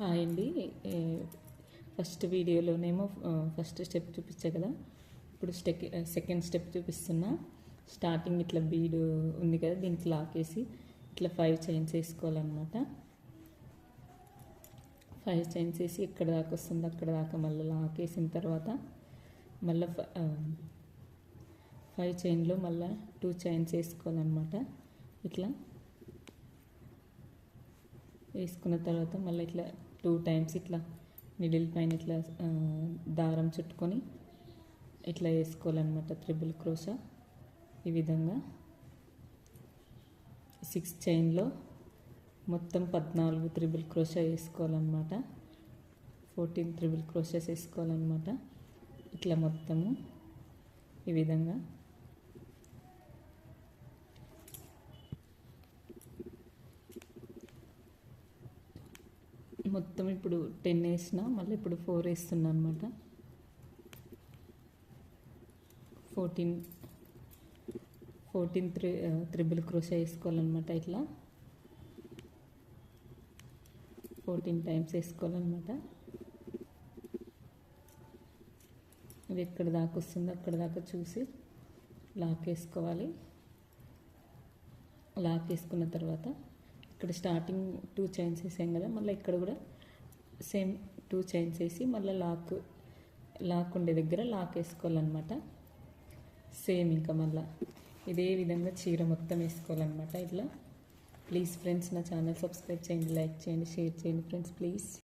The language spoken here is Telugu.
హాయ్ అండి. ఫస్ట్ వీడియోలోనేమో ఫస్ట్ స్టెప్ చూపించా కదా, ఇప్పుడు సెకండ్ స్టెప్ చూపిస్తున్నా. స్టార్టింగ్ ఇట్లా బీడు ఉంది కదా, దీనికి లాకేసి ఇట్లా 5 చైన్స్ వేసుకోవాలన్నమాట. 5 చైన్స్ వేసి ఎక్కడ దాకా వస్తుంది అక్కడ దాకా మళ్ళీ లాకేసిన తర్వాత మళ్ళీ 5 చైన్లో మళ్ళీ 2 చైన్స్ వేసుకోవాలన్నమాట. ఇట్లా వేసుకున్న తర్వాత మళ్ళీ ఇట్లా 2 టైమ్స్ ఇట్లా మిడిల్ పైన ఇట్లా దారం చుట్టుకొని ఇట్లా వేసుకోవాలన్నమాట. త్రిబుల్ క్రోషా ఈ విధంగా 6 చైన్లో మొత్తం 14 త్రిబుల్ క్రోషా వేసుకోవాలన్నమాట. 14 త్రిబుల్ క్రోషాస్ వేసుకోవాలన్నమాట. ఇట్లా మొత్తము ఈ విధంగా మొత్తం ఇప్పుడు 10 వేసిన, మళ్ళీ ఇప్పుడు 4 వేస్తున్నా అనమాట. 14 త్రిబుల్ క్రోషా వేసుకోవాలన్నమాట. ఇట్లా 14 టైమ్స్ వేసుకోవాలన్నమాట. ఇది ఎక్కడ దాకా వస్తుందో అక్కడ దాకా చూసి లాక్ వేసుకోవాలి. లాక్ వేసుకున్న తర్వాత ఇక్కడ స్టార్టింగ్ 2 చైన్స్ వేసాం కదా, మళ్ళీ ఇక్కడ కూడా సేమ్ 2 చైన్స్ వేసి మళ్ళీ లాక్ ఉండే దగ్గర లాక్ వేసుకోవాలన్నమాట. సేమ్ ఇంకా మళ్ళీ ఇదే విధంగా చీర మొత్తం వేసుకోవాలన్నమాట. ఇట్లా ప్లీజ్ ఫ్రెండ్స్, నా ఛానల్ సబ్స్క్రైబ్ చేయండి, లైక్ చేయండి, షేర్ చేయండి ఫ్రెండ్స్ ప్లీజ్.